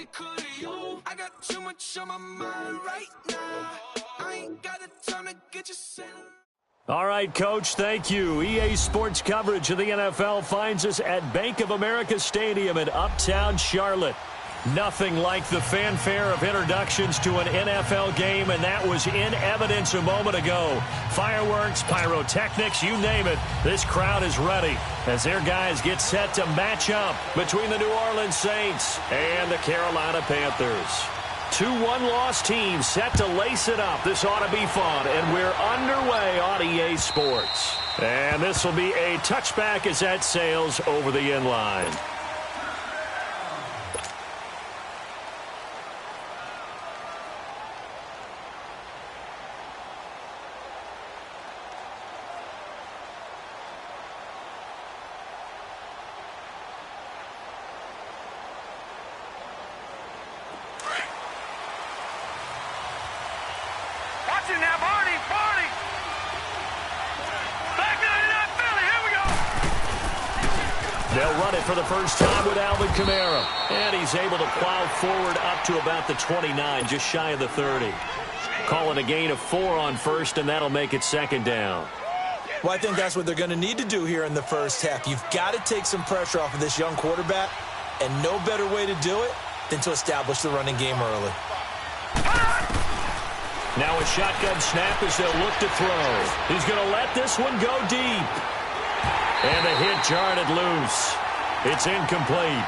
it could you. I got too much on my mind right now. I ain't got the time to get you set. All right, Coach, thank you. EA Sports coverage of the NFL finds us at Bank of America Stadium in Uptown Charlotte. Nothing like the fanfare of introductions to an NFL game, and that was in evidence a moment ago. Fireworks, pyrotechnics, you name it. This crowd is ready as their guys get set to match up between the New Orleans Saints and the Carolina Panthers. Two one-loss teams set to lace it up. This ought to be fun, and we're underway on EA Sports. And this will be a touchback as that sails over the end line. They'll run it for the first time with Alvin Kamara. And he's able to plow forward up to about the 29, just shy of the 30. Call it a gain of 4 on first, and that'll make it second down. Well, I think that's what they're going to need to do here in the first half. You've got to take some pressure off of this young quarterback, and no better way to do it than to establish the running game early. Now a shotgun snap as they'll look to throw. He's going to let this one go deep. And the hit jarred it loose. It's incomplete.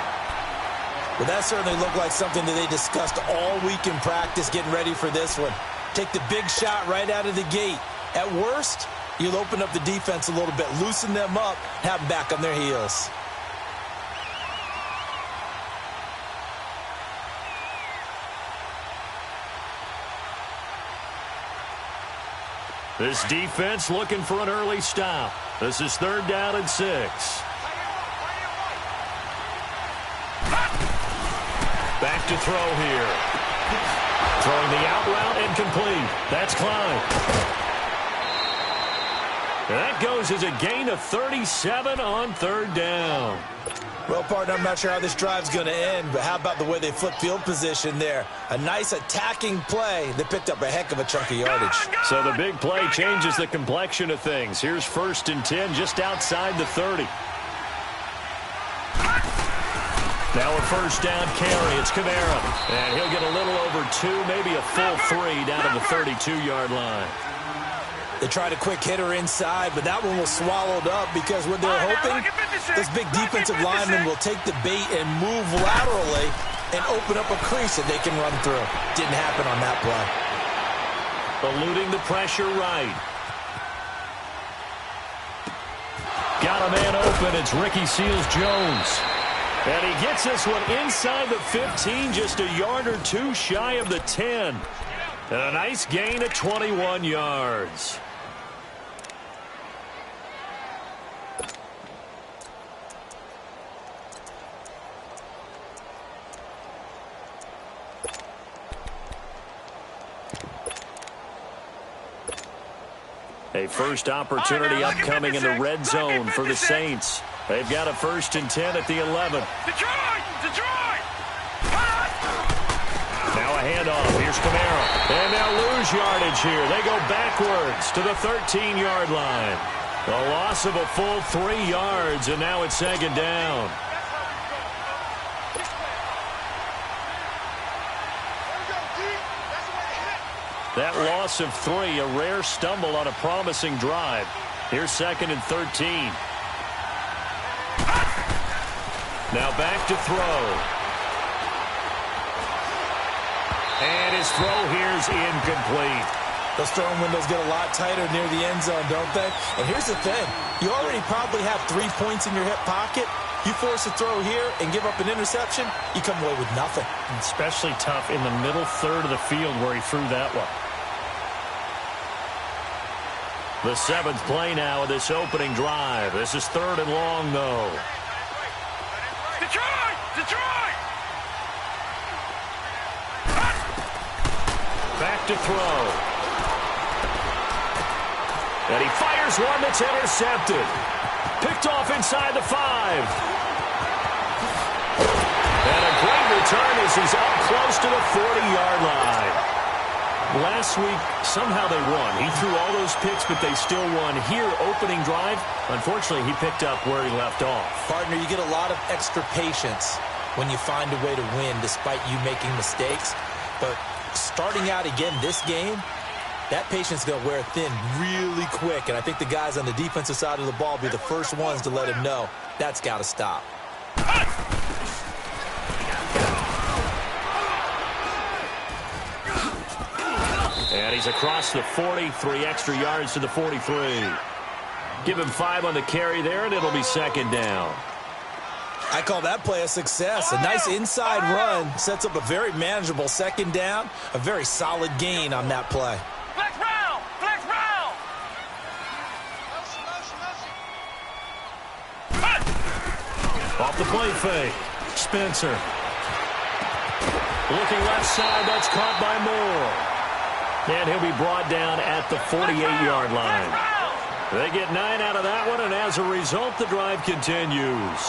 Well, that certainly looked like something that they discussed all week in practice getting ready for this one. Take the big shot right out of the gate. At worst, you'll open up the defense a little bit, loosen them up, have them back on their heels. This defense looking for an early stop. This is 3rd down and 6. Back to throw here. Throwing the out route and complete. That's Klein. And that goes as a gain of 37 on 3rd down. Well, partner, I'm not sure how this drive's going to end, but how about the way they flip field position there? A nice attacking play that picked up a heck of a chunk of yardage. So the big play changes the complexion of things. Here's 1st and 10 just outside the 30. Now a 1st down carry. It's Kamara. And he'll get a little over 2, maybe a full 3 down to the 32-yard line. They tried a quick hitter inside, but that one was swallowed up because what they're hoping, this big defensive lineman will take the bait and move laterally and open up a crease that they can run through. Didn't happen on that play. Eluding the pressure right. Got a man open. It's Ricky Seals-Jones. And he gets this one inside the 15, just a yard or 2 shy of the 10. And a nice gain of 21 yards. A first opportunity upcoming in the red zone for the Saints. They've got a 1st and 10 at the 11. Detroit! Now a handoff. Here's Kamara. And they'll lose yardage here. They go backwards to the 13-yard line. A loss of a full 3 yards, and now it's 2nd down. That loss of 3, a rare stumble on a promising drive. Here's 2nd and 13. Now back to throw. And his throw here's incomplete. Those throwing windows get a lot tighter near the end zone, don't they? And here's the thing. You already probably have 3 points in your hip pocket. You force a throw here and give up an interception, you come away with nothing. Especially tough in the middle third of the field where he threw that one. The 7th play now of this opening drive. This is 3rd and long, though. Detroit! Back to throw. And he fires one that's intercepted. Picked off inside the 5. And a great return as he's up close to the 40-yard line. Last week, somehow they won. He threw all those picks, but they still won. Here, opening drive, unfortunately, he picked up where he left off. Partner, you get a lot of extra patience when you find a way to win despite you making mistakes. But starting out again this game, that patience is going to wear thin really quick. And I think the guys on the defensive side of the ball will be the first ones to let him know that's got to stop. And he's across the 40, 3 extra yards to the 43. Give him 5 on the carry there, and it'll be second down. I call that play a success. A nice inside run sets up a very manageable second down. A very solid gain on that play. Flex round! Flex round! Off the play fake. Spencer. Looking left side, that's caught by Moore. And he'll be brought down at the 48-yard line. They get 9 out of that one, and as a result, the drive continues.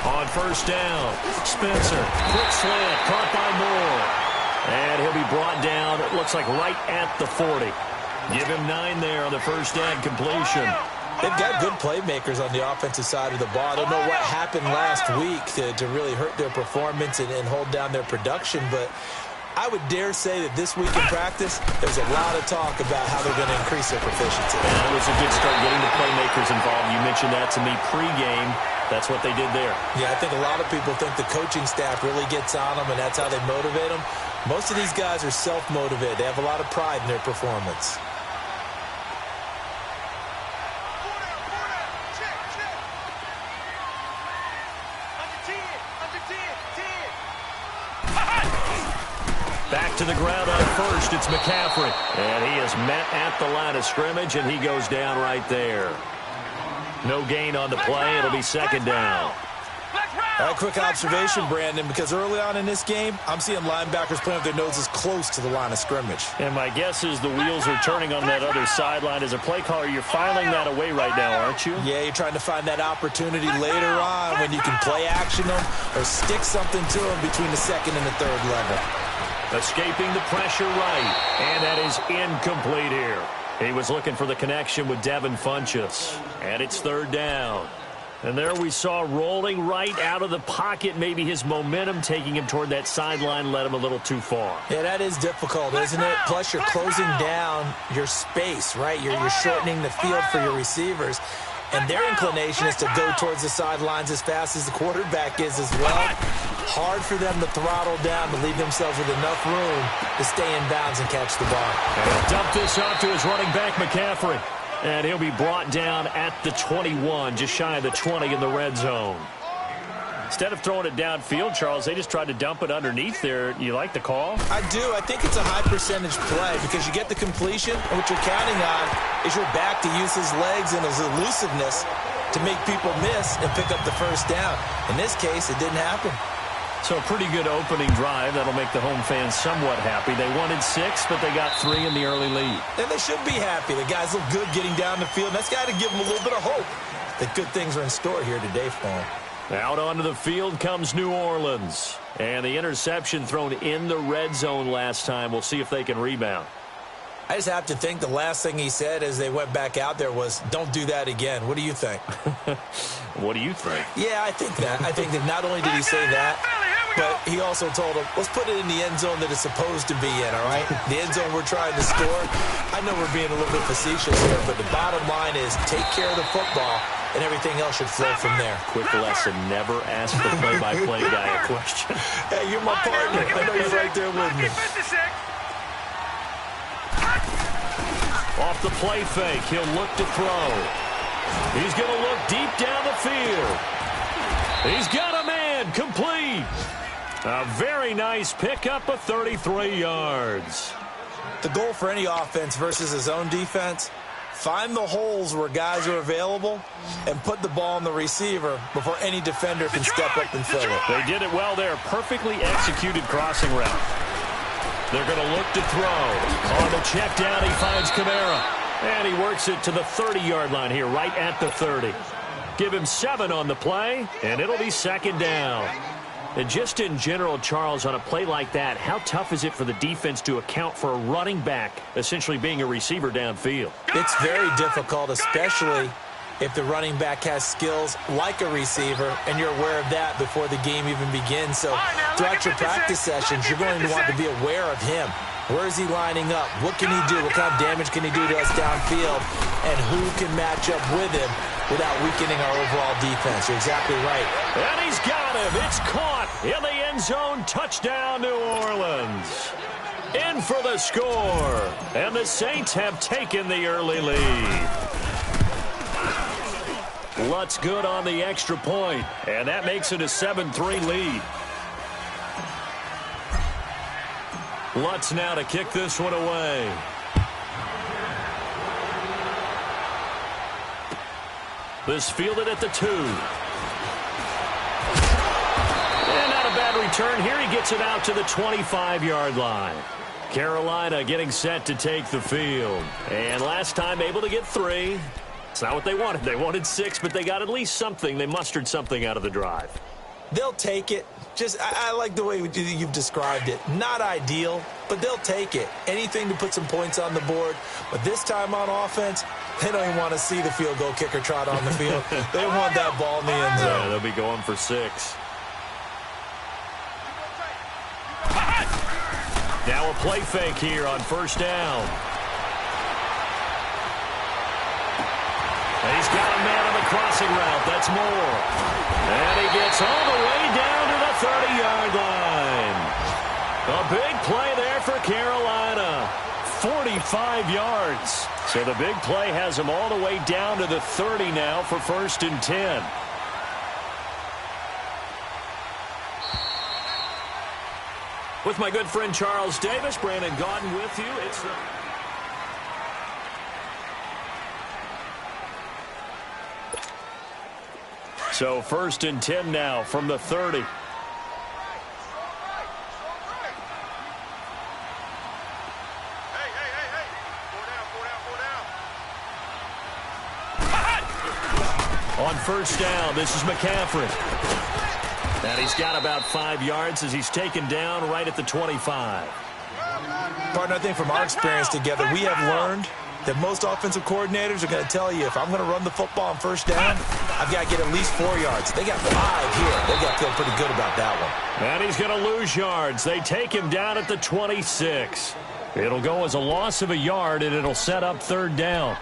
On first down, Spencer, quick slant, caught by Moore. And he'll be brought down, it looks like right at the 40. Give him 9 there on the first down completion. They've got good playmakers on the offensive side of the ball. I don't know what happened last week to really hurt their performance and hold down their production, but I would dare say that this week in practice, there's a lot of talk about how they're going to increase their proficiency. And it was a good start getting the playmakers involved. You mentioned that to me pregame. That's what they did there. Yeah, I think a lot of people think the coaching staff really gets on them, and that's how they motivate them. Most of these guys are self-motivated. They have a lot of pride in their performance. Back to the ground on first, it's McCaffrey. And he is met at the line of scrimmage, and he goes down right there. No gain on the play. It'll be second down. A quick observation, Brandon, because early on in this game, I'm seeing linebackers playing with their noses close to the line of scrimmage. And my guess is the wheels are turning on that other sideline. As a play caller, you're filing that away right now, aren't you? Yeah, you're trying to find that opportunity later on when you can play action them or stick something to them between the second and the third level. Escaping the pressure right, and that is incomplete here. He was looking for the connection with Devin Funchess, and it's third down. And there we saw rolling right out of the pocket. Maybe his momentum taking him toward that sideline led him a little too far. Yeah, that is difficult, isn't it? Plus, you're closing down your space, right? You're shortening the field for your receivers. And their inclination is to go towards the sidelines as fast as the quarterback is as well. Hard for them to throttle down to leave themselves with enough room to stay in bounds and catch the ball. And he'll dump this off to his running back, McCaffrey. And he'll be brought down at the 21, just shy of the 20 in the red zone. Instead of throwing it downfield, Charles, they just tried to dump it underneath there. You like the call? I do. I think it's a high-percentage play because you get the completion, and what you're counting on is your back to use his legs and his elusiveness to make people miss and pick up the first down. In this case, it didn't happen. So a pretty good opening drive. That'll make the home fans somewhat happy. They wanted 6, but they got 3 in the early lead. And they should be happy. The guys look good getting down the field. That's got to give them a little bit of hope that good things are in store here today for them. Out onto the field comes New Orleans. And the interception thrown in the red zone last time. We'll see if they can rebound. I just have to think the last thing he said as they went back out there was, don't do that again. What do you think? What do you think? Yeah, I think that. I think that not only did he say that, but he also told him, let's put it in the end zone that it's supposed to be in, all right? The end zone we're trying to score. I know we're being a little bit facetious here, but the bottom line is take care of the football, and everything else should flow from there. Quick lesson, never ask the play-by-play guy a question. Hey, you're my partner. I know you're right there with me. Off the play fake, he'll look to throw. He's going to look deep down the field. He's got a man, complete. A very nice pickup of 33 yards. The goal for any offense versus his own defense, find the holes where guys are available and put the ball on the receiver before any defender can step up and fill it. They did it well there. Perfectly executed crossing route. They're going to look to throw. On the check down, he finds Kamara. And he works it to the 30-yard line here, right at the 30. Give him 7 on the play, and it'll be second down. And just in general, Charles, on a play like that, how tough is it for the defense to account for a running back essentially being a receiver downfield? It's very difficult, especially if the running back has skills like a receiver, and you're aware of that before the game even begins. So throughout your practice sessions, you're going to want to be aware of him. Where is he lining up? What can he do? What kind of damage can he do to us downfield? And who can match up with him without weakening our overall defense? You're exactly right. And he's got him. It's caught in the end zone. Touchdown, New Orleans. In for the score. And the Saints have taken the early lead. Lutz good on the extra point, and that makes it a 7-3 lead. Lutz now to kick this one away. This fielded at the 2. And not a bad return here. He gets it out to the 25-yard line. Carolina getting set to take the field. And last time able to get 3. It's not what they wanted. They wanted 6, but they got at least something. They mustered something out of the drive. They'll take it. I like the way you've described it. Not ideal, but they'll take it. Anything to put some points on the board. But this time on offense, they don't even want to see the field goal kicker trot on the field. They want that ball in the end zone. Yeah, they'll be going for 6. Now a play fake here on first down. And he's got a man on the crossing route. That's Moore. And he gets all the way down to the 30-yard line. A big play there for Carolina. 45 yards. So the big play has him all the way down to the 30 now for 1st and 10. With my good friend Charles Davis, Brandon Gaudin with you. It's the... So 1st and 10 now from the 30. On first down, this is McCaffrey. And he's got about 5 yards as he's taken down right at the 25. Partner, I think from our experience together, we have learned that most offensive coordinators are going to tell you, if I'm going to run the football on first down, I've got to get at least 4 yards. They got 5 here. They got to feel pretty good about that one. And he's going to lose yards. They take him down at the 26. It'll go as a loss of a yard, and it'll set up 3rd down.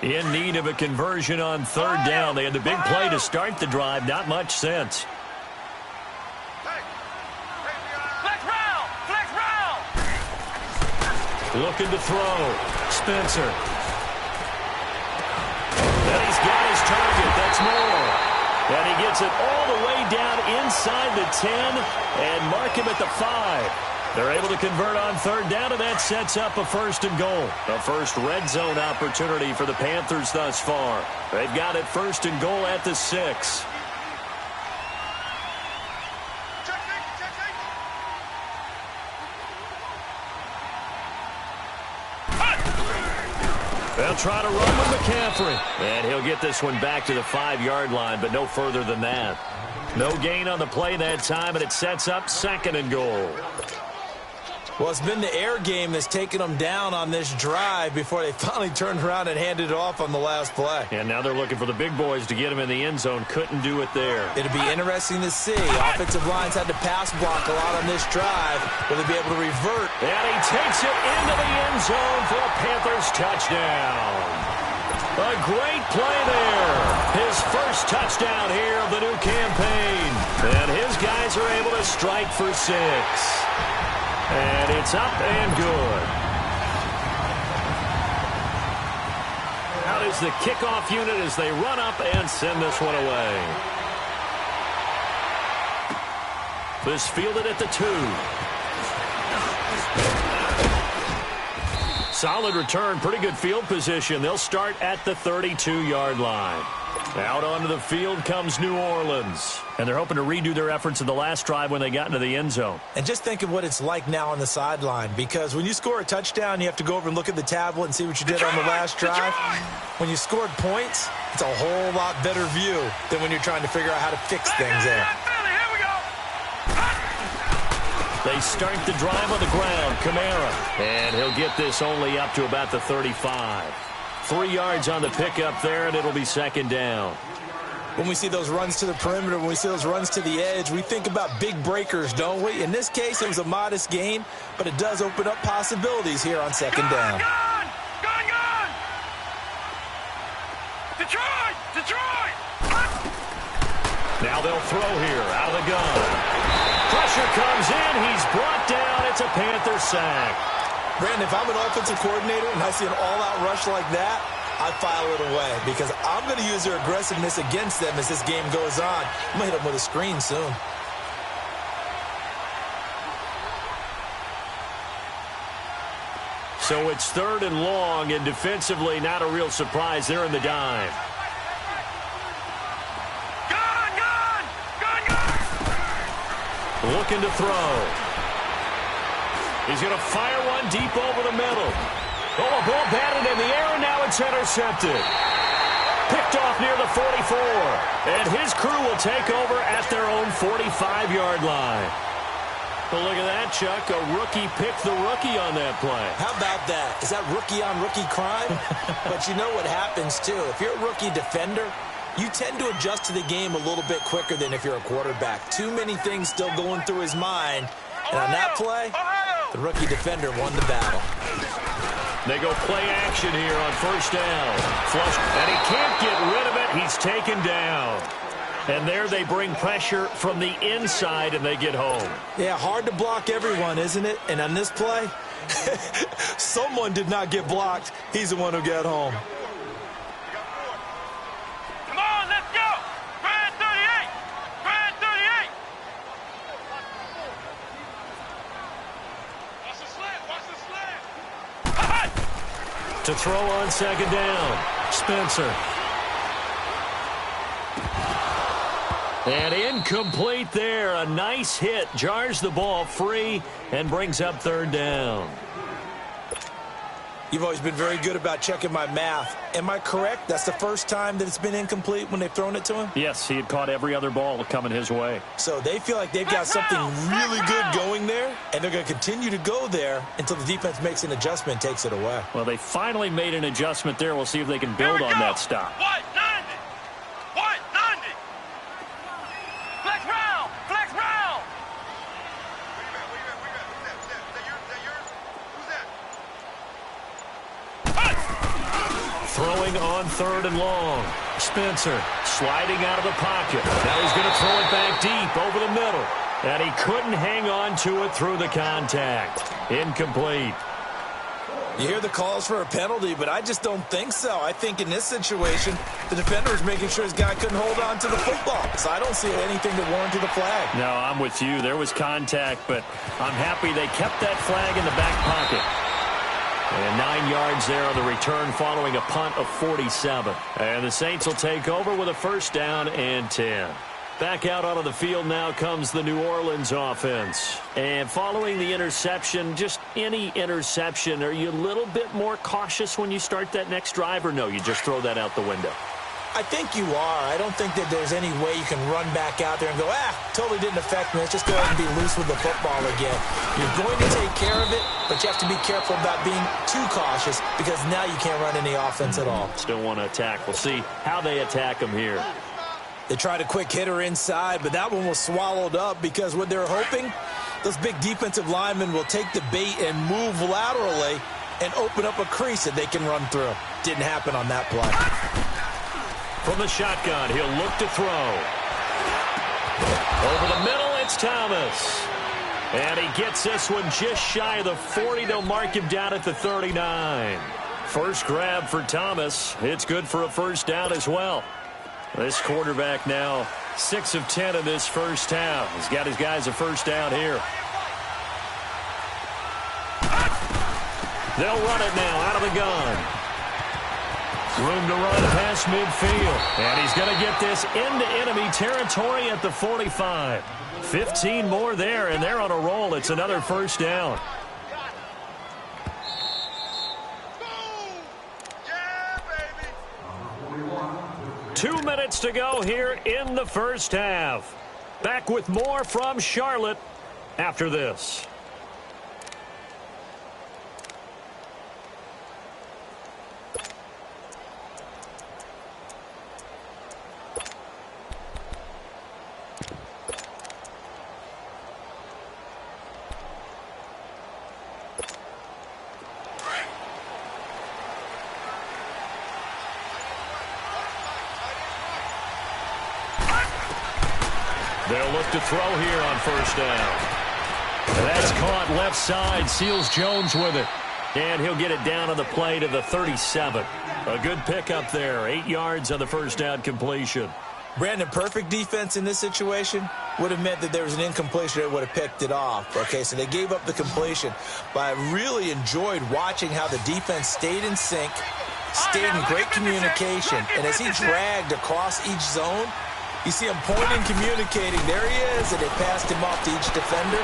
In need of a conversion on 3rd down. They had the big play to start the drive. Not much sense. Looking to throw. Spencer. And he's got his target. That's Moore. And he gets it all the way down inside the 10 and mark him at the 5. They're able to convert on 3rd down, and that sets up a 1st and goal. The first red zone opportunity for the Panthers thus far. They've got it 1st and goal at the 6. They'll try to run with McCaffrey. And he'll get this one back to the 5-yard line, but no further than that. No gain on the play that time, and it sets up 2nd and goal. Well, it's been the air game that's taken them down on this drive before they finally turned around and handed it off on the last play. And now they're looking for the big boys to get him in the end zone. Couldn't do it there. It'll be interesting to see. Offensive lines had to pass block a lot on this drive. Will they be able to revert? And he takes it into the end zone for a Panthers touchdown. A great play there. His first touchdown here of the new campaign. And his guys are able to strike for 6. And it's up and good. Out is the kickoff unit as they run up and send this one away. This fielded at the 2. Solid return, pretty good field position. They'll start at the 32-yard line. Out onto the field comes New Orleans. And they're hoping to redo their efforts in the last drive when they got into the end zone. And just think of what it's like now on the sideline, because when you score a touchdown, you have to go over and look at the tablet and see what you did on the last drive. When you scored points, it's a whole lot better view than when you're trying to figure out how to fix things there. They start the drive on the ground. Kamara. And he'll get this only up to about the 35. 3 yards on the pickup there, and it'll be second down. When we see those runs to the perimeter, when we see those runs to the edge, we think about big breakers, don't we? In this case, it was a modest gain, but it does open up possibilities here on second down. Gone! Detroit! Now they'll throw here out of the gun. Pressure comes in. He's brought down. It's a Panther sack. Brandon, if I'm an offensive coordinator and I see an all-out rush like that, I file it away because I'm going to use their aggressiveness against them as this game goes on. I'm going to hit them with a screen soon. So it's 3rd and long, and defensively not a real surprise. They're in the dime. Looking to throw. He's going to fire one deep over the middle. Oh, a ball batted in the air, and now it's intercepted. Picked off near the 44. And his crew will take over at their own 45-yard line. Well, look at that, Chuck. A rookie picked the rookie on that play. How about that? Is that rookie-on-rookie crime? But you know what happens, too. If you're a rookie defender, you tend to adjust to the game a little bit quicker than if you're a quarterback. Too many things still going through his mind. And on that play, the rookie defender won the battle. They go play action here on first down. Flush, and he can't get rid of it. He's taken down. And there they bring pressure from the inside, and they get home. Yeah, hard to block everyone, isn't it? And on this play, someone did not get blocked. He's the one who got home. Come on, let's go! Grand 38! Grand 38! Watch the slant! To throw on second down, Spencer. And incomplete there. A nice hit. Jars the ball free and brings up 3rd down. You've always been very good about checking my math. Am I correct? That's the first time that it's been incomplete when they've thrown it to him? Yes, he had caught every other ball coming his way. So they feel like they've got something really good going there, and they're going to continue to go there until the defense makes an adjustment and takes it away. Well, they finally made an adjustment there. We'll see if they can build on that stop. White 90! White 90! Flex round! Flex round! Throwing on 3rd and long. Spencer sliding out of the pocket. Now he's going to throw it back deep over the middle. And he couldn't hang on to it through the contact. Incomplete. You hear the calls for a penalty, but I just don't think so. I think in this situation, the defender was making sure his guy couldn't hold on to the football. So I don't see anything that warranted a flag. No, I'm with you. There was contact, but I'm happy they kept that flag in the back pocket. And 9 yards there on the return following a punt of 47. And the Saints will take over with a first down and 10. Back out onto the field now comes the New Orleans offense. And following the interception, just any interception, are you a little bit more cautious when you start that next drive, or no, you just throw that out the window? I think you are. I don't think that there's any way you can run back out there and go, totally didn't affect me. Let's just go ahead and be loose with the football again. You're going to take care of it, but you have to be careful about being too cautious because now you can't run any offense at all. Still want to attack. We'll see how they attack them here. They tried a quick hitter inside, but that one was swallowed up because what they're hoping, those big defensive linemen will take the bait and move laterally and open up a crease that they can run through. Didn't happen on that play. From the shotgun, he'll look to throw. Over the middle, it's Thomas. And he gets this one just shy of the 40. They'll mark him down at the 39. First grab for Thomas. It's good for a first down as well. This quarterback now 6 of 10 in this first half. He's got his guys a first down here. They'll run it now out of the gun. Room to run past midfield. And he's going to get this into enemy territory at the 45. 15 more there, and they're on a roll. It's another first down. Yeah, baby. 2 minutes to go here in the first half. Back with more from Charlotte after this. They'll look to throw here on first down. That's caught left side. Seals Jones with it. And he'll get it down on the play to the 37. A good pickup there. 8 yards on the first down completion. Brandon, perfect defense in this situation would have meant that there was an incompletion that would have picked it off. Okay, so they gave up the completion. But I really enjoyed watching how the defense stayed in sync, stayed in great communication. And as he dragged across each zone, you see him pointing, communicating. There he is, and they passed him off to each defender.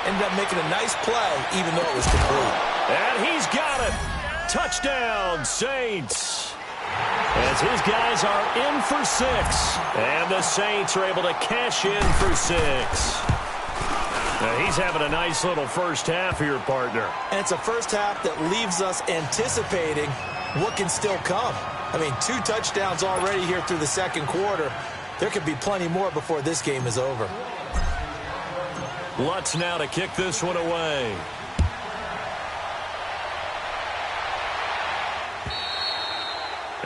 Ended up making a nice play, even though it was complete. And he's got it. Touchdown, Saints. As his guys are in for 6. And the Saints are able to cash in for 6. Now he's having a nice little first half here, partner. And it's a first half that leaves us anticipating what can still come. I mean, 2 touchdowns already here through the second quarter. There could be plenty more before this game is over. Lutz now to kick this one away.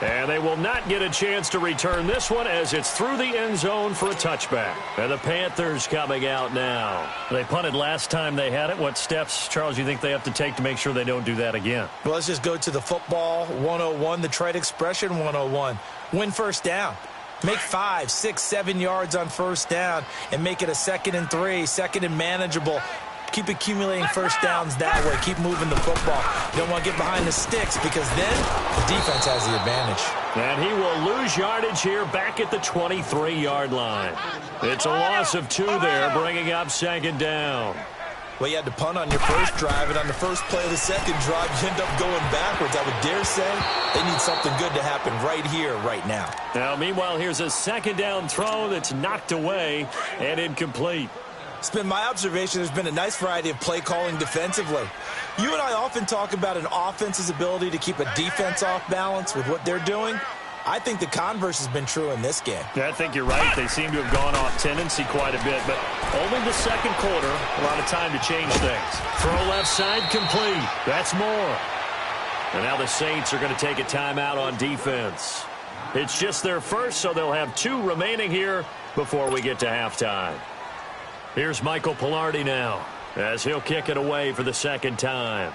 And they will not get a chance to return this one as it's through the end zone for a touchback. And the Panthers coming out now. They punted last time they had it. What steps, Charles, you think they have to take to make sure they don't do that again? Well, let's just go to the football 101, the trite expression 101. Win first down. Make 5, 6, 7 yards on first down and make it a 2nd and 3, 2nd and manageable. Keep accumulating first downs that way. Keep moving the football. You don't want to get behind the sticks because then the defense has the advantage. And he will lose yardage here back at the 23-yard line. It's a loss of 2 there, bringing up 2nd down. Well, you had to punt on your first drive, and on the first play of the second drive, you end up going backwards. I would dare say they need something good to happen right here, right now. Now, meanwhile, here's a 2nd down throw that's knocked away and incomplete. It's been my observation there's been a nice variety of play calling defensively. You and I often talk about an offense's ability to keep a defense off balance with what they're doing. I think the converse has been true in this game. Yeah, I think you're right. They seem to have gone off tendency quite a bit, but only the second quarter, a lot of time to change things. Throw left side complete. That's more. And now the Saints are going to take a timeout on defense. It's just their first, so they'll have 2 remaining here before we get to halftime. Here's Michael Pilardi now as he'll kick it away for the 2nd time.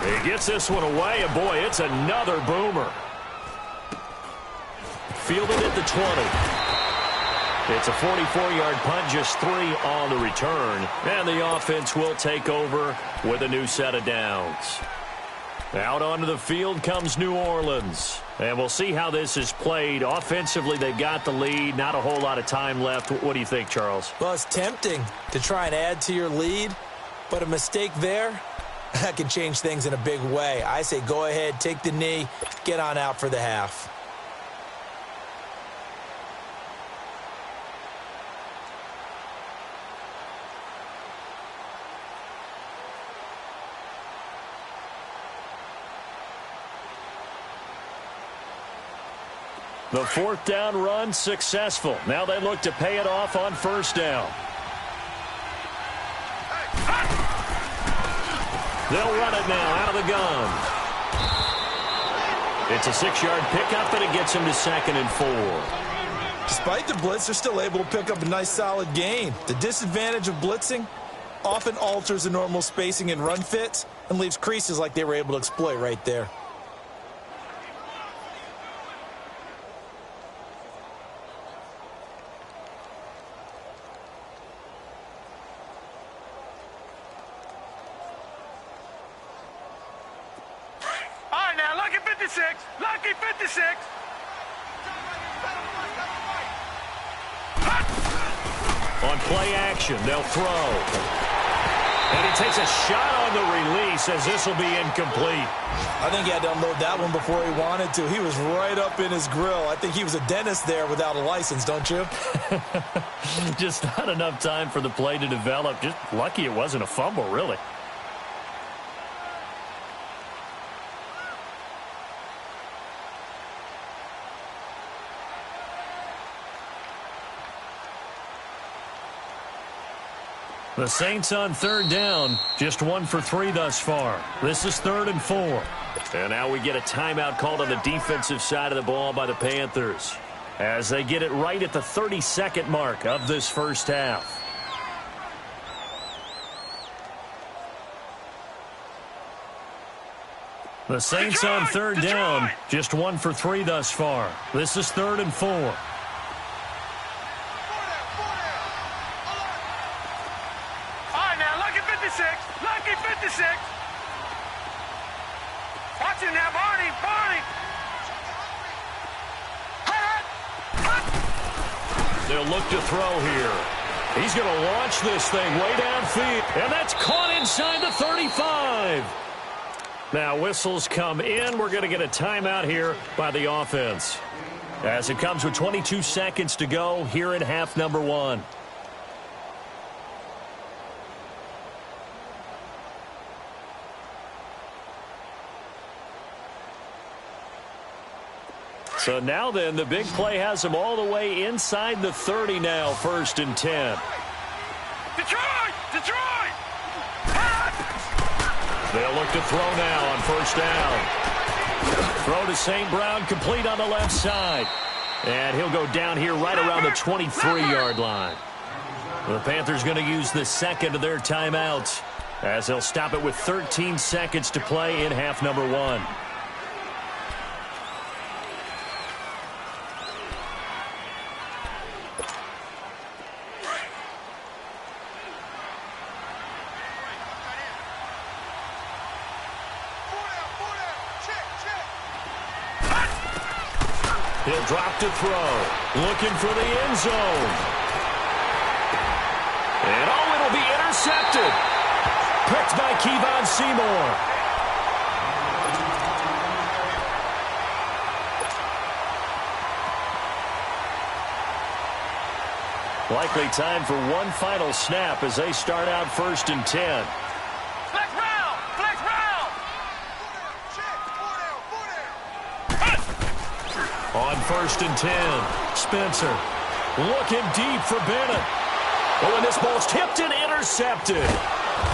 He gets this one away, and boy, it's another boomer. Fielded at the 20. It's a 44-yard punt, just 3 on the return. And the offense will take over with a new set of downs. Out onto the field comes New Orleans. And we'll see how this is played. Offensively, they got the lead. Not a whole lot of time left. What do you think, Charles? Well, it's tempting to try and add to your lead, but a mistake there, that can change things in a big way. I say go ahead, take the knee, get on out for the half. The 4th down run successful. Now they look to pay it off on first down. They'll run it now out of the gun. It's a 6-yard pickup, and it gets him to 2nd and 4. Despite the blitz, they're still able to pick up a nice solid gain. The disadvantage of blitzing often alters the normal spacing and run fits and leaves creases like they were able to exploit right there. 56. Lucky 56. On play action, they'll throw. And he takes a shot on the release as this will be incomplete. I think he had to unload that one before he wanted to. He was right up in his grill. I think he was a dentist there without a license, don't you? Just not enough time for the play to develop. Just lucky it wasn't a fumble, really. The Saints on third down, just 1 for 3 thus far. This is 3rd and 4. And now we get a timeout called on the defensive side of the ball by the Panthers as they get it right at the 30-second mark of this first half. The Saints on third down, just 1 for 3 thus far. This is 3rd and 4. Lucky 56. Watch it now, Barney. They'll look to throw here. He's going to launch this thing way downfield. And that's caught inside the 35. Now whistles come in. We're going to get a timeout here by the offense, as it comes with 22 seconds to go here in half number 1. So now then, the big play has them all the way inside the 30 now, 1st and 10. Detroit! They'll look to throw now on 1st down. Throw to St. Brown, complete on the left side. And he'll go down here right around the 23-yard line. The Panthers going to use the second of their timeouts, as they'll stop it with 13 seconds to play in half number 1. He'll drop to throw. Looking for the end zone. And it'll be intercepted. Picked by Kevon Seymour. Likely time for one final snap as they start out 1st and 10. On 1st and 10, Spencer looking deep for Bennett. Oh, and this ball's tipped and intercepted.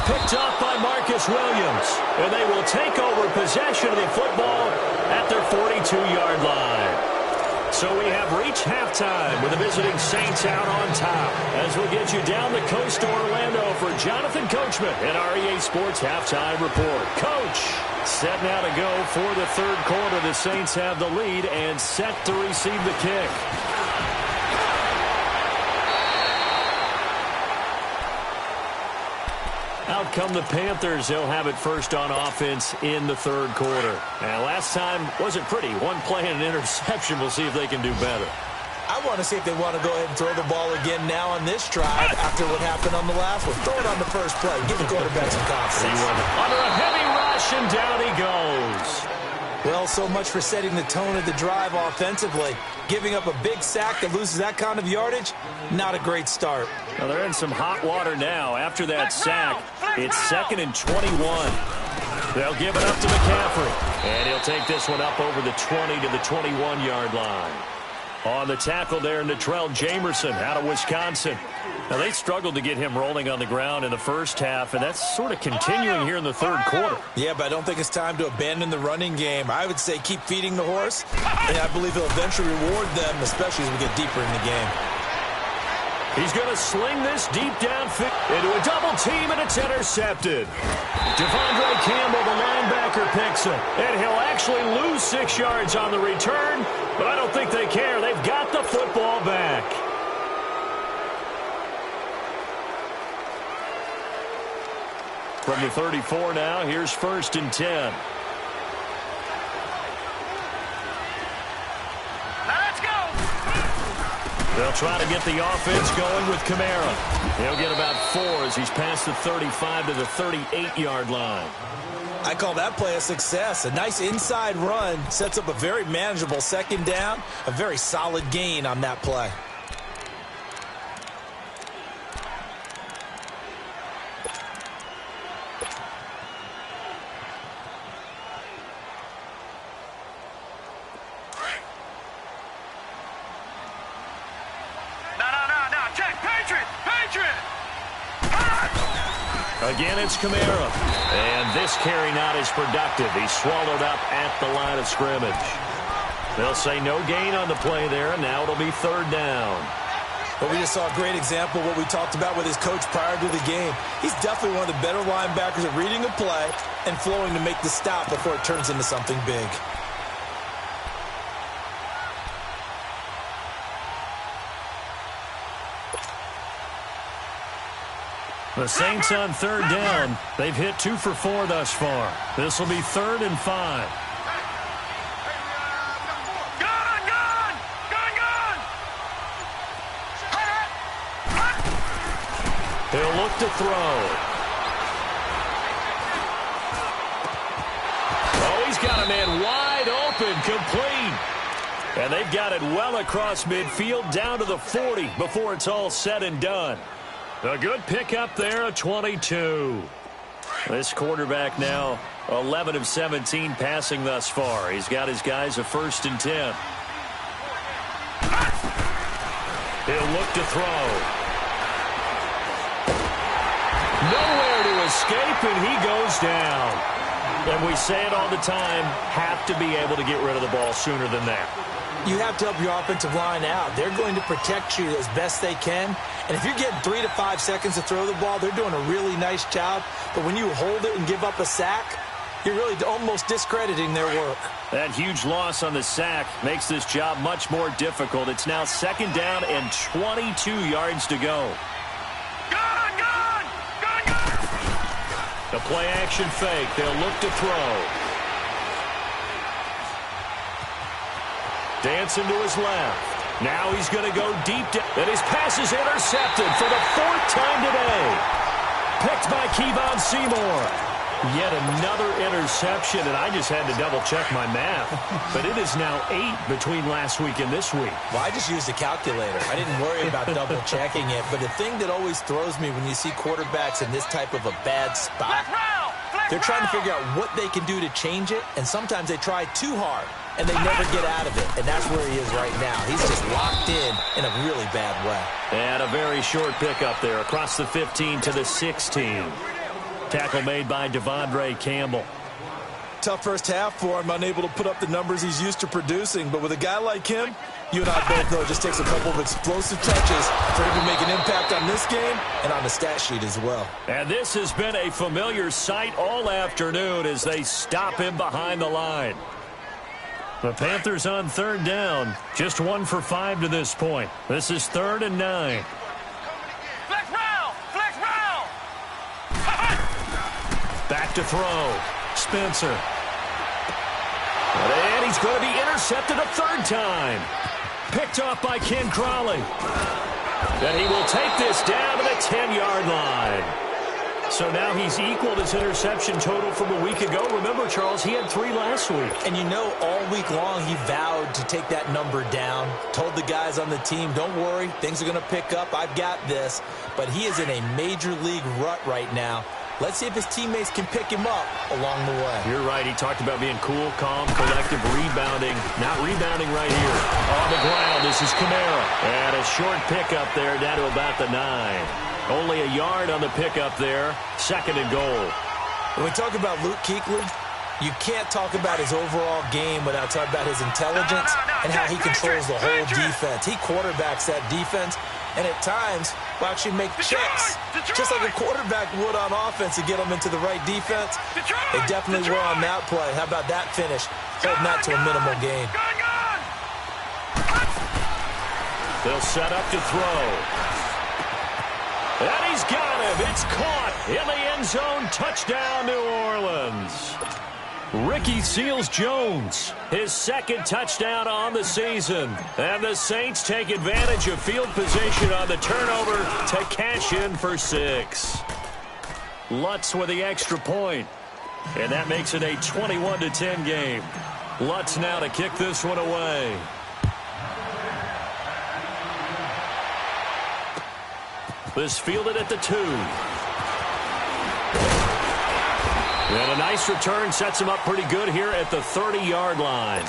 Picked up by Marcus Williams. And they will take over possession of the football at their 42-yard line. So we have reached halftime with the visiting Saints out on top, as we'll get you down the coast to Orlando for Jonathan Coachman and our EA Sports Halftime Report. Coach, set now to go for the 3rd quarter. The Saints have the lead and set to receive the kick. Out come the Panthers. They'll have it first on offense in the 3rd quarter. And last time wasn't pretty. One play and an interception. We'll see if they can do better. I want to see if they want to go ahead and throw the ball again now on this drive after what happened on the last one. Throw it on the first play. Give the quarterback some confidence. Under a heavy rush, and down he goes. Well, so much for setting the tone of the drive offensively. Giving up a big sack that loses that kind of yardage, not a great start. Well, they're in some hot water now. After that sack, it's 2nd and 21. They'll give it up to McCaffrey. And he'll take this one up over the 20 to the 21-yard line. On the tackle there, Natrell Jamerson out of Wisconsin. Now, they struggled to get him rolling on the ground in the first half, and that's sort of continuing here in the 3rd quarter. Yeah, but I don't think it's time to abandon the running game. I would say keep feeding the horse, and I believe he'll eventually reward them, especially as we get deeper in the game. He's going to sling this deep downfield into a double team, and it's intercepted. Devondre Campbell, the linebacker, picks it. And he'll actually lose 6 yards on the return, but I don't think they care. They've got the football back. From the 34 now, here's 1st and 10. They'll try to get the offense going with Kamara. He'll get about 4 as he's past the 35 to the 38-yard line. I call that play a success. A nice inside run sets up a very manageable second down, a very solid gain on that play. Again, it's Kamara. And this carry not as productive. He's swallowed up at the line of scrimmage. They'll say no gain on the play there, and now it'll be 3rd down. But we just saw a great example of what we talked about with his coach prior to the game. He's definitely one of the better linebackers at reading a play and flowing to make the stop before it turns into something big. The Saints on 3rd down. They've hit 2 for 4 thus far. This will be 3rd and 5. He'll look to throw. Oh, he's got a man wide open, complete. And they've got it well across midfield down to the 40 before it's all said and done. A good pickup there, a 22. This quarterback now 11 of 17 passing thus far. He's got his guys a 1st and 10. He'll look to throw. Nowhere to escape, and he goes down. And we say it all the time, have to be able to get rid of the ball sooner than that. You have to help your offensive line out. They're going to protect you as best they can. And if you're getting 3 to 5 seconds to throw the ball, they're doing a really nice job. But when you hold it and give up a sack, you're really almost discrediting their work. That huge loss on the sack makes this job much more difficult. It's now 2nd down and 22 yards to go. The play action fake. They'll look to throw. Dancing to his left. Now he's going to go deep down. And his pass is intercepted for the 4th time today. Picked by Kevon Seymour. Yet another interception, and I just had to double-check my math. But it is now 8 between last week and this week. Well, I just used a calculator. I didn't worry about double-checking it. But the thing that always throws me when you see quarterbacks in this type of a bad spot, they're trying to figure out what they can do to change it, and sometimes they try too hard, and they never get out of it. And that's where he is right now. He's just locked in a really bad way. And a very short pickup there across the 15 to the 16. Tackle made by Devondre Campbell. Tough first half for him, unable to put up the numbers he's used to producing. But with a guy like him, you and I both know it just takes a couple of explosive touches for him to make an impact on this game and on the stat sheet as well. And this has been a familiar sight all afternoon as they stop him behind the line. The Panthers on 3rd down, just 1 for 5 to this point. This is 3rd and 9. Back to throw. Spencer. And he's going to be intercepted a 3rd time. Picked off by Ken Crawley. And he will take this down to the 10-yard line. So now he's equaled his interception total from a week ago. Remember, Charles, he had 3 last week. And you know, all week long he vowed to take that number down. Told the guys on the team, don't worry, things are going to pick up. I've got this. But he is in a major league rut right now. Let's see if his teammates can pick him up along the way. You're right. He talked about being cool, calm, collective, rebounding. Not rebounding right here. On the ground, this is Kamara. And a short pickup there down to about the 9. Only a yard on the pickup there. 2nd and goal. When we talk about Luke Kuechly, you can't talk about his overall game without talking about his intelligence and how he controls the whole defense. He quarterbacks that defense, and at times will actually make checks, just like a quarterback would on offense to get them into the right defense. They definitely were on that play. How about that finish? Holding that to a minimal gain. They'll set up to throw. And he's got him. It's caught in the end zone. Touchdown, New Orleans. Ricky Seals-Jones, his second touchdown on the season. And the Saints take advantage of field position on the turnover to cash in for 6. Lutz with the extra point. And that makes it a 21-10 game. Lutz now to kick this one away. This fielded at the 2. And a nice return sets him up pretty good here at the 30-yard line.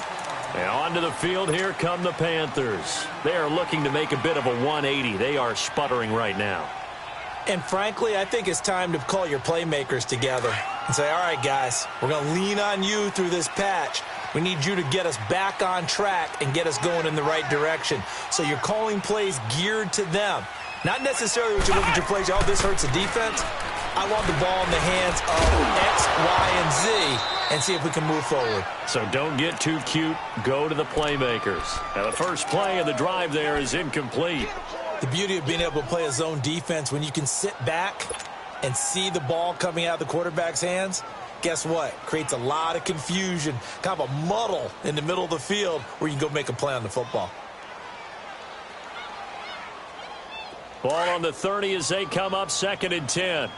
And onto the field, here come the Panthers. They are looking to make a bit of a 180. They are sputtering right now. And frankly, I think it's time to call your playmakers together and say, all right, guys, we're going to lean on you through this patch. We need you to get us back on track and get us going in the right direction. So you're calling plays geared to them. Not necessarily what you look at your plays, oh, this hurts the defense. I want the ball in the hands of X, Y, and Z and see if we can move forward. So don't get too cute. Go to the playmakers. And the first play of the drive there is incomplete. The beauty of being able to play a zone defense when you can sit back and see the ball coming out of the quarterback's hands, guess what? Creates a lot of confusion, kind of a muddle in the middle of the field where you can go make a play on the football. Ball on the 30 as they come up 2nd and 10.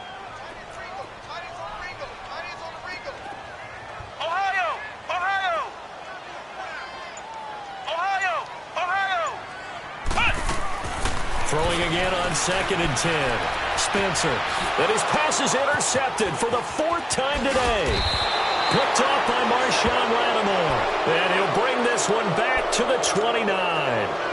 Throwing again on 2nd and 10. Spencer. And his pass is intercepted for the 4th time today. Picked off by Marshawn Lattimore. And he'll bring this one back to the 29.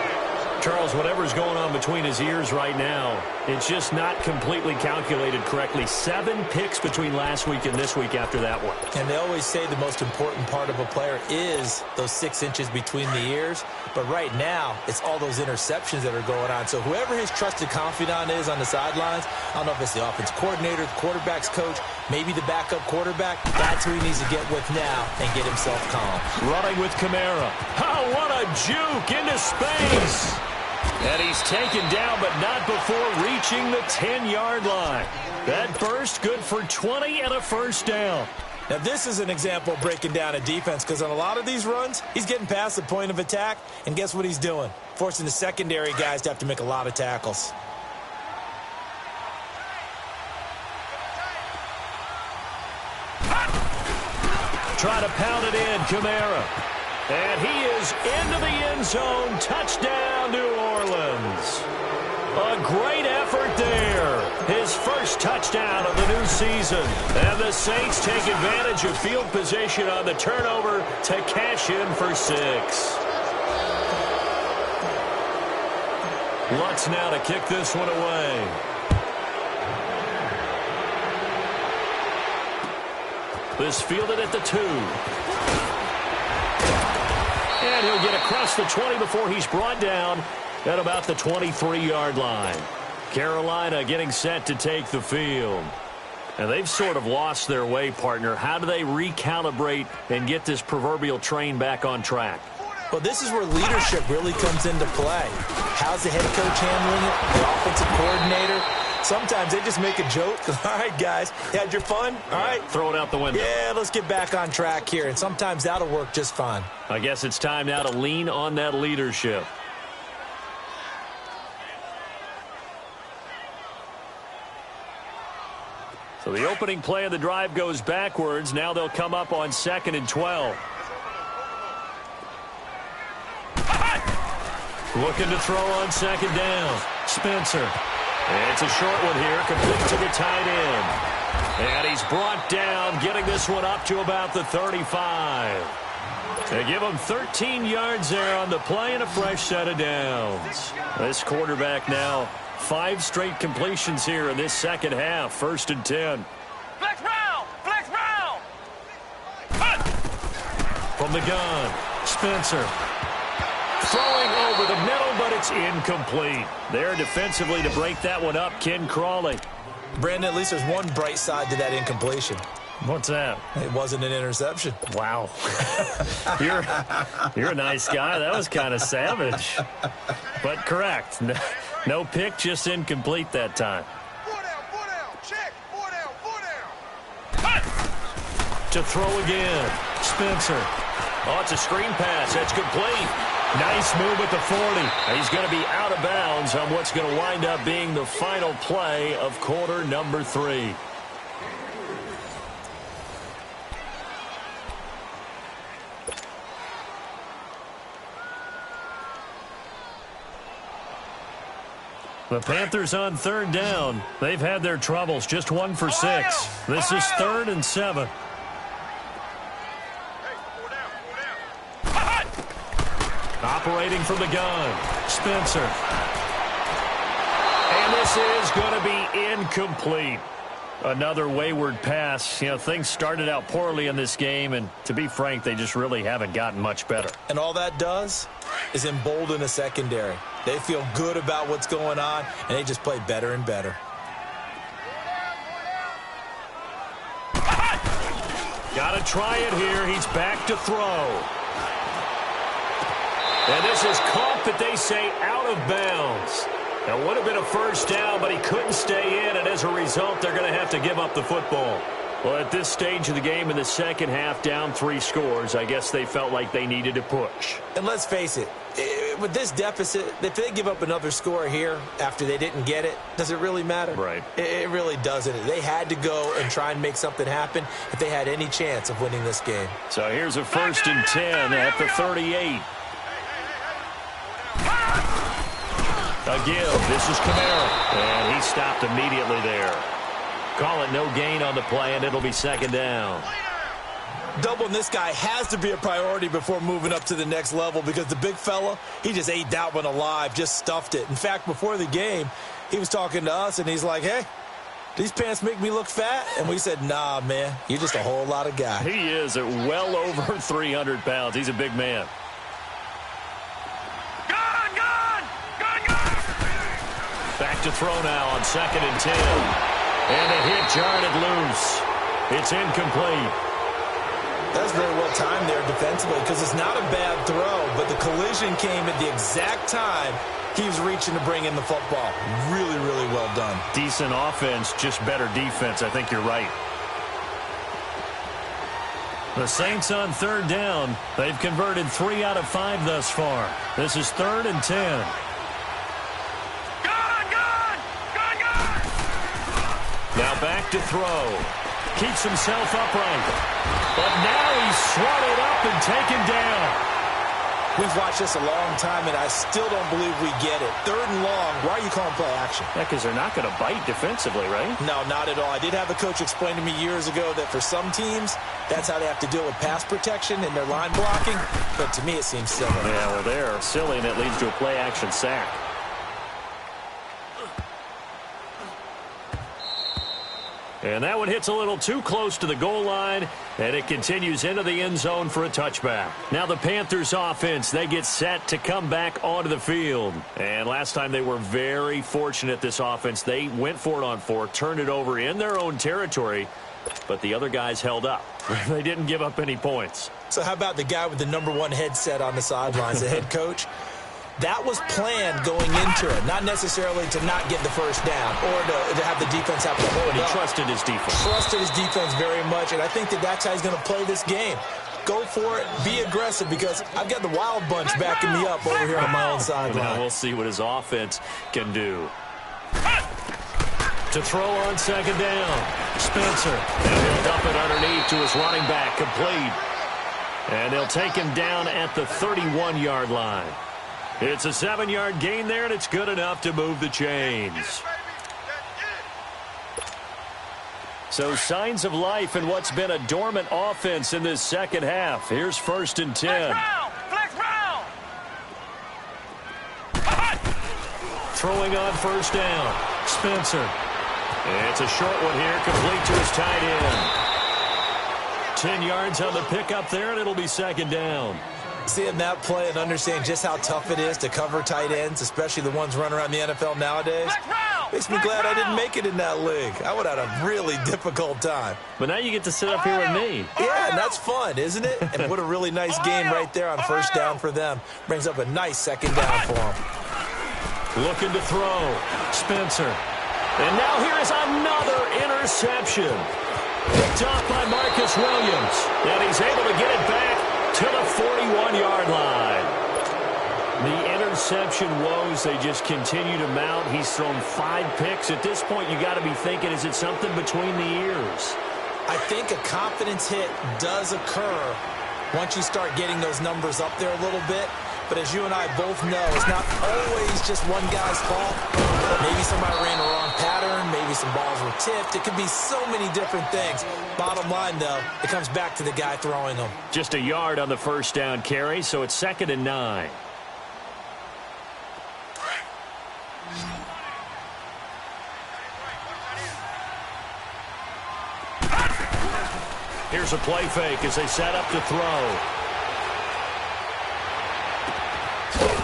Charles, whatever's going on between his ears right now, it's just not completely calculated correctly. 7 picks between last week and this week after that one. And they always say the most important part of a player is those 6 inches between the ears. But right now, it's all those interceptions that are going on. So whoever his trusted confidant is on the sidelines, I don't know if it's the offense coordinator, the quarterback's coach, maybe the backup quarterback, that's who he needs to get with now and get himself calm. Running with Kamara. Oh, what a juke into space. And he's taken down, but not before reaching the 10-yard line. That burst good for 20 and a first down. Now, this is an example of breaking down a defense because on a lot of these runs, he's getting past the point of attack, and guess what he's doing? Forcing the secondary guys to have to make a lot of tackles. Try to pound it in, Kamara. And he is into the end zone. Touchdown, New Orleans. A great effort there. His first touchdown of the new season. And the Saints take advantage of field position on the turnover to cash in for 6. Lutz now to kick this one away. This fielded at the 2. And he'll get across the 20 before he's brought down at about the 23-yard line. Carolina getting set to take the field. And they've sort of lost their way, partner. How do they recalibrate and get this proverbial train back on track? Well, this is where leadership really comes into play. How's the head coach handling it? The offensive coordinator? Sometimes they just make a joke. All right, guys, you had your fun? All right. Throw it out the window. Yeah, let's get back on track here. And sometimes that'll work just fine. I guess it's time now to lean on that leadership. So the opening play of the drive goes backwards. Now they'll come up on 2nd and 12. Looking to throw on 2nd down. Spencer. And it's a short one here, complete to the tight end. And he's brought down, getting this one up to about the 35. They give him 13 yards there on the play and a fresh set of downs. This quarterback now 5 straight completions here in this second half. 1st and 10. Flex round! Flex round! From the gun, Spencer. Throwing over the middle, but it's incomplete. There defensively to break that one up, Ken Crawley. Brandon, at least there's one bright side to that incompletion. What's that? It wasn't an interception. Wow. You're a nice guy. That was kind of savage. But correct. No pick, just incomplete that time. 4 down, check. 4 down. To throw again. Spencer. Oh, it's a screen pass. That's complete. Nice move at the 40. He's going to be out of bounds on what's going to wind up being the final play of quarter number 3. The Panthers on third down. They've had their troubles. Just 1 for 6. This is 3rd and 7. Operating from the gun. Spencer. And this is going to be incomplete. Another wayward pass. You know, things started out poorly in this game, and to be frank, they just really haven't gotten much better. And all that does is embolden a secondary. They feel good about what's going on, and they just play better and better. Got to try it here. He's back to throw. And this is caught, but they say out of bounds. That would have been a first down, but he couldn't stay in, and as a result, they're going to have to give up the football. Well, at this stage of the game in the second half, down 3 scores, I guess they felt like they needed to push. And let's face it, with this deficit, if they give up another score here after they didn't get it, does it really matter? Right. It really doesn't. They had to go and try and make something happen if they had any chance of winning this game. So here's a 1st and 10 at the 38. A give. This is Kamara. And he stopped immediately there. Call it no gain on the play, and it'll be 2nd down. Doubling this guy has to be a priority before moving up to the next level because the big fella, he just ate that one alive, just stuffed it. In fact, before the game, he was talking to us, and he's like, hey, these pants make me look fat? And we said, nah, man, you're just a whole lot of guy. He is at well over 300 pounds. He's a big man. Back to throw now on 2nd and 10. And a hit jarred it loose. It's incomplete. That's very well timed there defensively because it's not a bad throw, but the collision came at the exact time he was reaching to bring in the football. Really, really well done. Decent offense, just better defense. I think you're right. The Saints on 3rd down. They've converted 3 out of 5 thus far. This is 3rd and 10. Now back to throw. Keeps himself upright. But now he's swatted up and taken down. We've watched this a long time, and I still don't believe we get it. 3rd and long. Why are you calling play action? Yeah, because they're not going to bite defensively, right? No, not at all. I did have a coach explain to me years ago that for some teams, that's how they have to deal with pass protection and their line blocking. But to me, it seems silly. Yeah, well, they're silly, and it leads to a play action sack. And that one hits a little too close to the goal line, and it continues into the end zone for a touchback. Now the Panthers offense, they get set to come back onto the field. And last time they were very fortunate, this offense. They went for it on 4, turned it over in their own territory, but the other guys held up. They didn't give up any points. So how about the guy with the #1 headset on the sidelines, the head coach? That was planned going into it, not necessarily to not get the first down or to have the defense have to hold He up. trusted his defense. Trusted his defense very much, and I think that's how he's going to play this game. Go for it, be aggressive, because I've got the wild bunch backing me up over here on my own sideline. Now we'll see what his offense can do. To throw on 2nd down, Spencer. And he'll dump it underneath to his running back, complete. And they'll take him down at the 31-yard line. It's a 7-yard gain there, and it's good enough to move the chains. So signs of life in what's been a dormant offense in this second half. Here's 1st and 10. Throwing on 1st down. Spencer. It's a short one here, complete to his tight end. 10 yards on the pickup there, and it'll be 2nd down. Seeing that play and understanding just how tough it is to cover tight ends, especially the ones running around the NFL nowadays, makes me glad I didn't make it in that league. I would have had a really difficult time. But now you get to sit up here with me. Yeah, and that's fun, isn't it? And what a really nice game right there on 1st down for them. Brings up a nice 2nd down for them. Looking to throw. Spencer. And now here is another interception. Picked off by Marcus Williams. And he's able to get it back to the 41-yard line. The interception woes, they just continue to mount. He's thrown 5 picks. At this point, you got to be thinking, is it something between the ears? I think a confidence hit does occur once you start getting those numbers up there a little bit. But as you and I both know, it's not always just one guy's fault. Maybe somebody ran the wrong pattern. Maybe some balls were tipped. It could be so many different things. Bottom line, though, it comes back to the guy throwing them. Just a yard on the first down carry, so it's 2nd and 9. Here's a play fake as they set up to throw.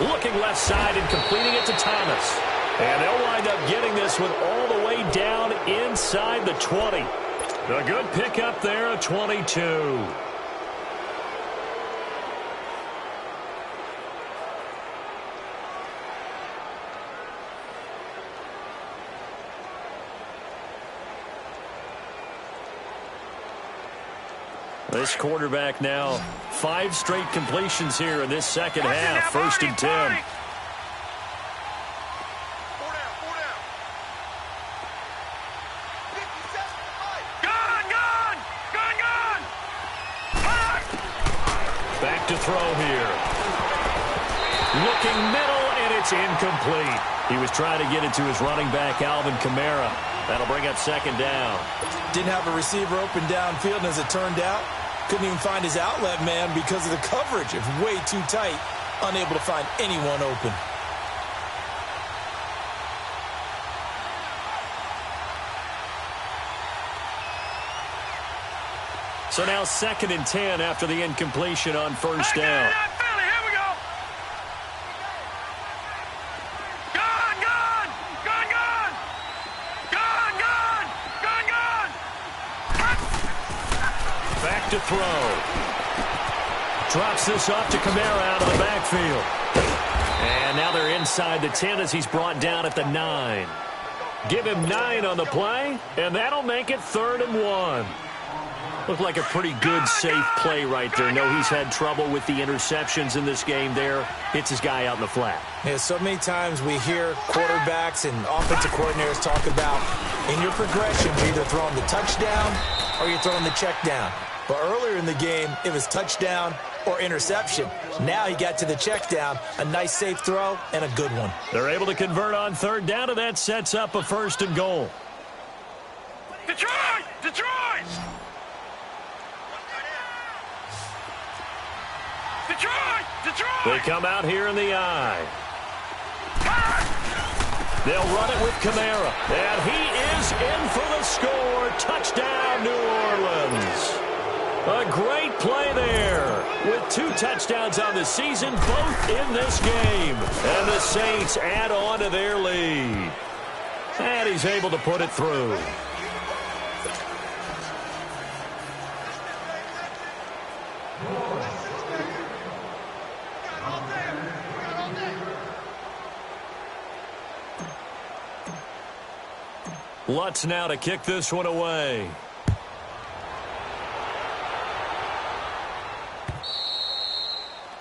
Looking left side and completing it to Thomas. And they'll wind up getting this one all the way down inside the 20. A good pickup there, a 22. This quarterback now, 5 straight completions here in this second half. 1st and 10. Back to throw here. Looking middle, and it's incomplete. He was trying to get it to his running back, Alvin Kamara. That'll bring up 2nd down. Didn't have a receiver open downfield, and as it turned out, couldn't even find his outlet man because of the coverage. It's way too tight, unable to find anyone open. So now 2nd and 10 after the incompletion on 1st down. Back to throw. Drops this off to Kamara out of the backfield. And now they're inside the 10 as he's brought down at the 9. Give him 9 on the play, and that'll make it 3rd and 1. Looked like a pretty good, safe play right there. No, he's had trouble with the interceptions in this game there. Hits his guy out in the flat. Yeah, so many times we hear quarterbacks and offensive coordinators talk about in your progression, you're either throwing the touchdown or you're throwing the check down. But earlier in the game, it was touchdown or interception. Now he got to the check down, a nice safe throw, and a good one. They're able to convert on 3rd down, and that sets up a 1st and goal. Detroit! Detroit! Detroit! Detroit! They come out here in the eye. They'll run it with Kamara. And he is in for the score. Touchdown, New Orleans. A great play there with 2 touchdowns on the season, both in this game. And the Saints add on to their lead. And he's able to put it through. Lutz now to kick this one away.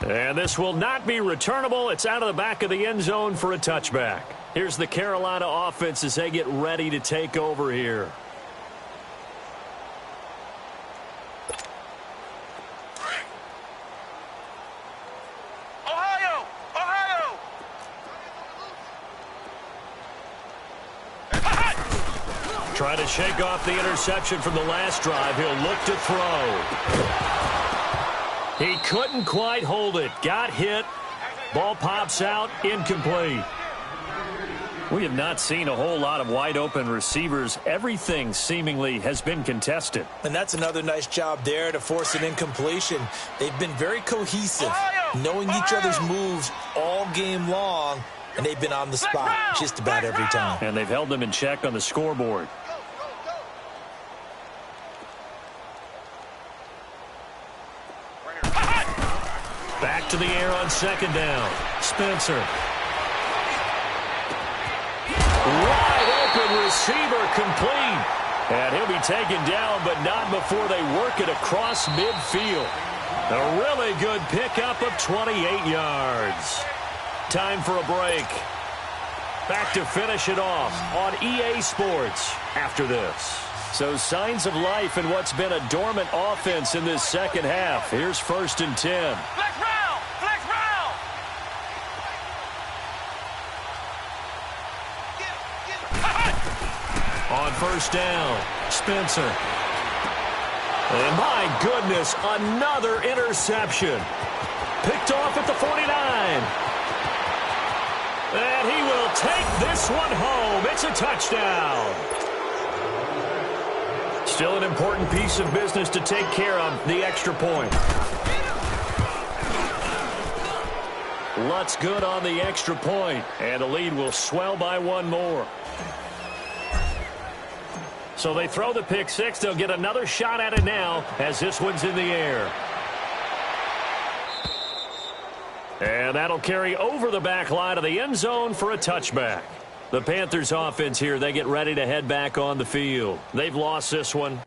And this will not be returnable. It's out of the back of the end zone for a touchback. Here's the Carolina offense as they get ready to take over here. Ohio! Ohio! Trying to shake off the interception from the last drive. He'll look to throw. He couldn't quite hold it. Got hit. Ball pops out. Incomplete. We have not seen a whole lot of wide open receivers. Everything seemingly has been contested. And that's another nice job there to force an incompletion. They've been very cohesive, knowing each other's moves all game long, and they've been on the spot just about every time. And they've held them in check on the scoreboard. Back to the air on 2nd down. Spencer. Wide open receiver complete. And he'll be taken down, but not before they work it across midfield. A really good pickup of 28 yards. Time for a break. Back to finish it off on EA Sports after this. So signs of life in what's been a dormant offense in this second half. Here's 1st and 10. Flex round! Flex round! On 1st down, Spencer. And my goodness, another interception. Picked off at the 49. And he will take this one home. It's a touchdown. Still an important piece of business to take care of, the extra point. Lutz good on the extra point, and the lead will swell by one more. So they throw the pick six. They'll get another shot at it now as this one's in the air. And that'll carry over the back line of the end zone for a touchback. The Panthers offense here, they get ready to head back on the field. They've lost this one.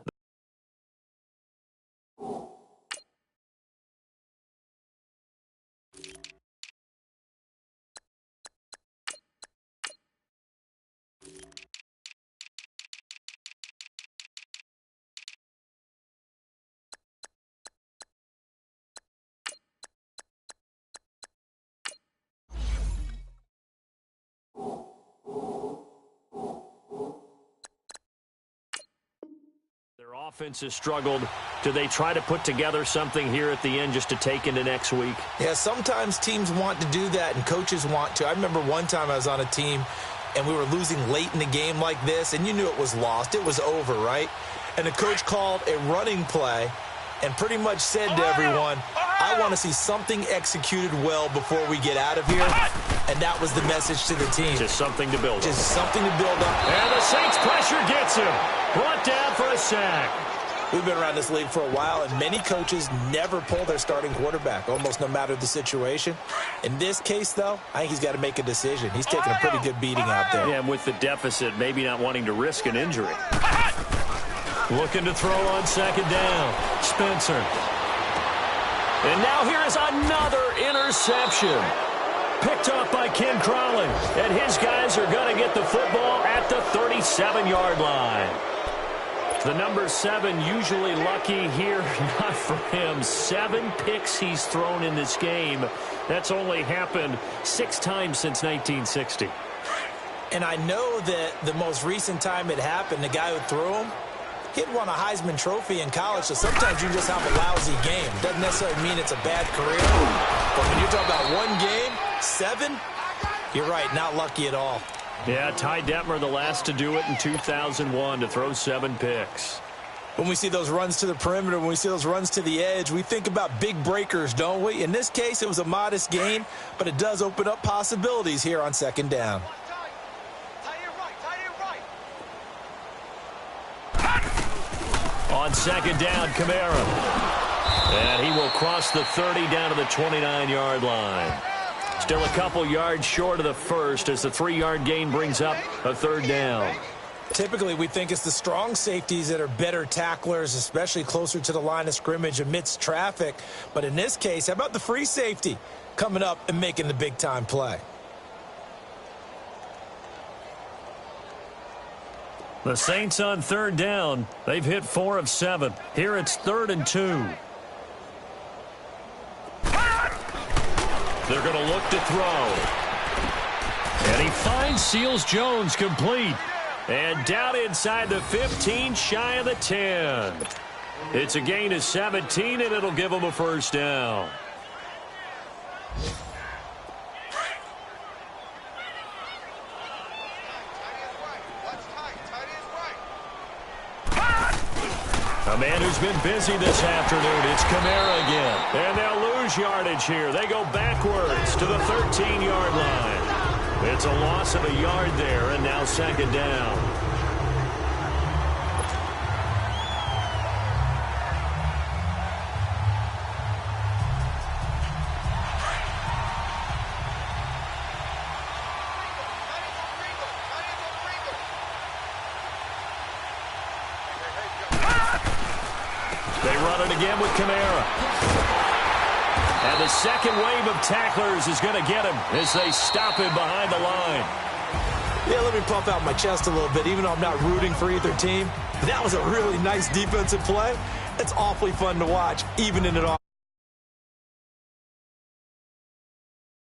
Offense has struggled. Do they try to put together something here at the end just to take into next week? Yeah, sometimes teams want to do that and coaches want to. I remember one time I was on a team and we were losing late in the game like this, and you knew it was lost. It was over, right? And the coach called a running play and pretty much said to everyone, I want to see something executed well before we get out of here. And that was the message to the team. Just something to build up. Just something to build up. And the Saints pressure gets him. Brought down for a sack. We've been around this league for a while, and many coaches never pull their starting quarterback, almost no matter the situation. In this case, though, I think he's got to make a decision. He's taking a pretty good beating out there. Yeah, and with the deficit, maybe not wanting to risk an injury. Looking to throw on 2nd down. Spencer. And now here is another interception. Picked off by Ken Crawley. And his guys are going to get the football at the 37-yard line. The number 7 usually lucky here. Not for him. 7 picks he's thrown in this game. That's only happened 6 times since 1960. And I know that the most recent time it happened, the guy who threw him, he had won a Heisman Trophy in college, so sometimes you just have a lousy game. Doesn't necessarily mean it's a bad career. But when you're talking about one game, 7, you're right, not lucky at all. Yeah, Ty Detmer, the last to do it in 2001, to throw 7 picks. When we see those runs to the perimeter, when we see those runs to the edge, we think about big breakers, don't we? In this case, it was a modest gain, but it does open up possibilities here on 2nd down. On 2nd down, Kamara. And he will cross the 30 down to the 29-yard line. Still a couple yards short of the first as the 3-yard gain brings up a 3rd down. Typically, we think it's the strong safeties that are better tacklers, especially closer to the line of scrimmage amidst traffic. But in this case, how about the free safety coming up and making the big-time play? The Saints on 3rd down. They've hit 4 of 7. Here it's 3rd and 2. They're going to look to throw. And he finds Seals-Jones complete. And down inside the 15, shy of the 10. It's a gain of 17, and it'll give them a 1st down. A man who's been busy this afternoon. It's Kamara again. And they'll lose yardage here. They go backwards to the 13-yard line. It's a loss of a yard there, and now 2nd down. run it again with Kamara. And the second wave of tacklers is going to get him as they stop him behind the line. Yeah, let me pump out my chest a little bit, even though I'm not rooting for either team. That was a really nice defensive play. It's awfully fun to watch, even in an